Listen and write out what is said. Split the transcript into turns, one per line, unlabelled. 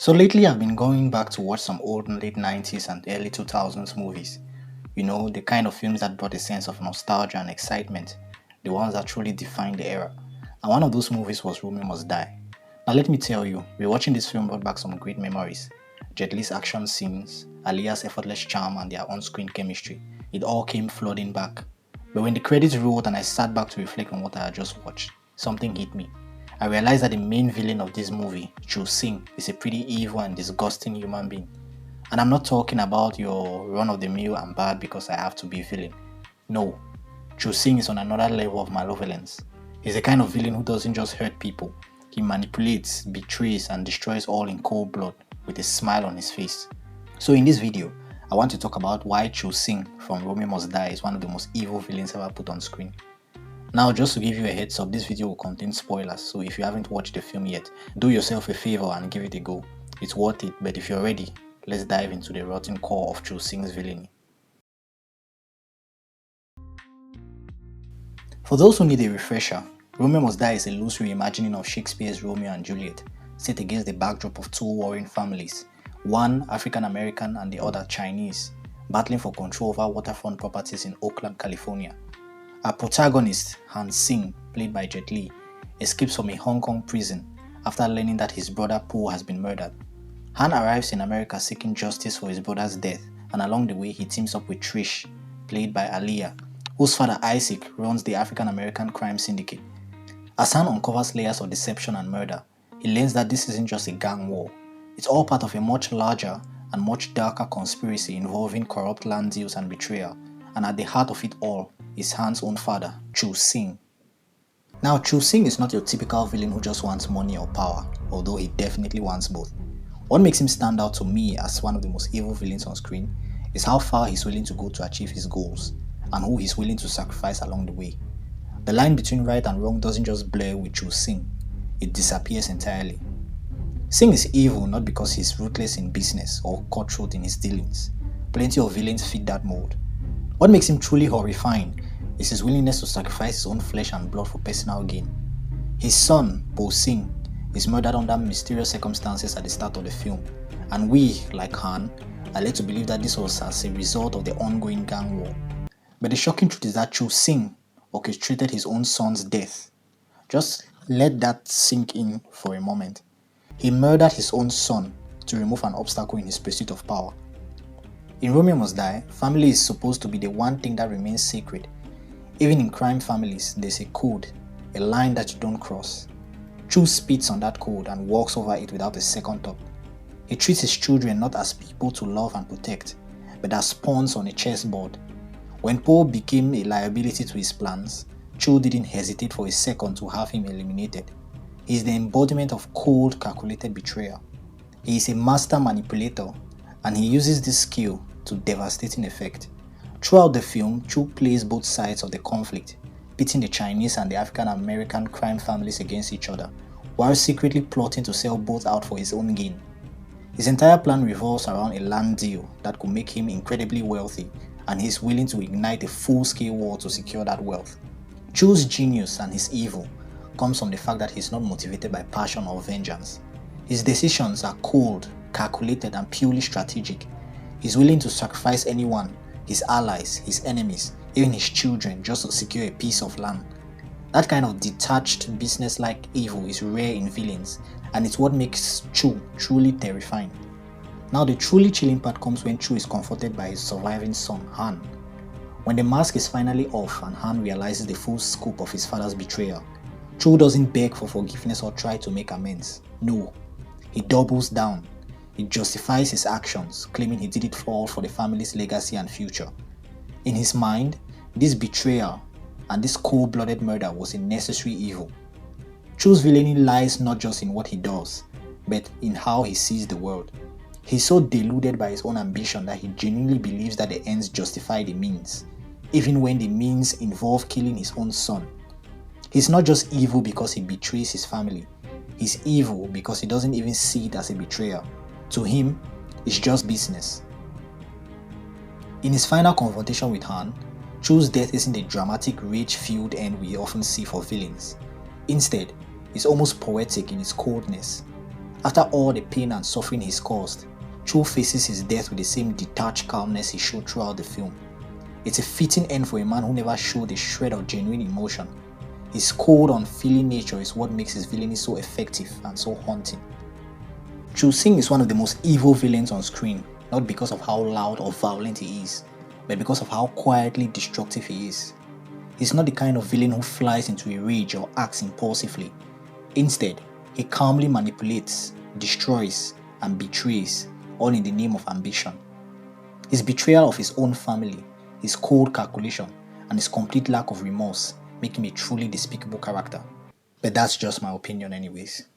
So lately I've been going back to watch some old late 90s and early 2000s movies. The kind of films that brought a sense of nostalgia and excitement, the ones that truly defined the era. And one of those movies was Romeo Must Die. Now let me tell you, rewatching this film brought back some great memories. Jet Li's action scenes, Alia's effortless charm and their on-screen chemistry. It all came flooding back. But when the credits rolled and I sat back to reflect on what I had just watched, something hit me. I realized that the main villain of this movie, Chu Sing, is a pretty evil and disgusting human being. And I'm not talking about your run of the mill and bad because I have to be a villain. No, Chu Sing is on another level of malevolence. He's the kind of villain who doesn't just hurt people, he manipulates, betrays, and destroys all in cold blood with a smile on his face. So in this video, I want to talk about why Chu Sing from Romeo Must Die is one of the most evil villains ever put on screen. Now, just to give you a heads up, this video will contain spoilers, so if you haven't watched the film yet, do yourself a favor and give it a go. It's worth it, but if you're ready, let's dive into the rotten core of Chu Sing's villainy. For those who need a refresher, Romeo Must Die is a loose reimagining of Shakespeare's Romeo and Juliet, set against the backdrop of two warring families, one African American and the other Chinese, battling for control over waterfront properties in Oakland, California. Our protagonist, Han Sing, played by Jet Li, escapes from a Hong Kong prison after learning that his brother Po has been murdered. Han arrives in America seeking justice for his brother's death, and along the way he teams up with Trish, played by Aaliyah, whose father Isaac runs the African American crime syndicate. As Han uncovers layers of deception and murder, he learns that this isn't just a gang war. It's all part of a much larger and much darker conspiracy involving corrupt land deals and betrayal, and at the heart of it all is Han's own father, Chu Sing. Now, Chu Sing is not your typical villain who just wants money or power, although he definitely wants both. What makes him stand out to me as one of the most evil villains on screen is how far he's willing to go to achieve his goals, and who he's willing to sacrifice along the way. The line between right and wrong doesn't just blur with Chu Sing, it disappears entirely. Sing is evil not because he's ruthless in business or cutthroat in his dealings. Plenty of villains fit that mold. What makes him truly horrifying is his willingness to sacrifice his own flesh and blood for personal gain. His son, Po Sing, is murdered under mysterious circumstances at the start of the film, and we, like Han, are led to believe that this was as a result of the ongoing gang war. But the shocking truth is that Chu Sing orchestrated his own son's death. Just let that sink in for a moment. He murdered his own son to remove an obstacle in his pursuit of power. In Romeo Must Die, family is supposed to be the one thing that remains sacred. Even in crime families, there's a code, a line that you don't cross. Chu spits on that code and walks over it without a second thought. He treats his children not as people to love and protect, but as pawns on a chessboard. When Po became a liability to his plans, Chu didn't hesitate for a second to have him eliminated. He is the embodiment of cold, calculated betrayal. He is a master manipulator, and he uses this skill to devastating effect. Throughout the film, Chu plays both sides of the conflict, pitting the Chinese and the African American crime families against each other, while secretly plotting to sell both out for his own gain. His entire plan revolves around a land deal that could make him incredibly wealthy, and he is willing to ignite a full-scale war to secure that wealth. Chu's genius and his evil comes from the fact that he is not motivated by passion or vengeance. His decisions are cold, calculated, and purely strategic. He's willing to sacrifice anyone, his allies, his enemies, even his children, just to secure a piece of land. That kind of detached, business-like evil is rare in villains, and it's what makes Chu truly terrifying. Now, the truly chilling part comes when Chu is confronted by his surviving son, Han. When the mask is finally off and Han realizes the full scope of his father's betrayal, Chu doesn't beg for forgiveness or try to make amends. No, he doubles down. He justifies his actions, claiming he did it all for the family's legacy and future. In his mind, this betrayal and this cold-blooded murder was a necessary evil. Chu's villainy lies not just in what he does, but in how he sees the world. He's so deluded by his own ambition that he genuinely believes that the ends justify the means, even when the means involve killing his own son. He's not just evil because he betrays his family. He's evil because he doesn't even see it as a betrayal. To him, it's just business. In his final confrontation with Han, Chu's death isn't the dramatic, rage-filled end we often see for villains. Instead, it's almost poetic in its coldness. After all the pain and suffering he's caused, Cho faces his death with the same detached calmness he showed throughout the film. It's a fitting end for a man who never showed a shred of genuine emotion. His cold, unfeeling nature is what makes his villainy so effective and so haunting. Chu Sing is one of the most evil villains on screen, not because of how loud or violent he is, but because of how quietly destructive he is. He's not the kind of villain who flies into a rage or acts impulsively. Instead, he calmly manipulates, destroys, and betrays, all in the name of ambition. His betrayal of his own family, his cold calculation, and his complete lack of remorse make him a truly despicable character. But that's just my opinion anyways.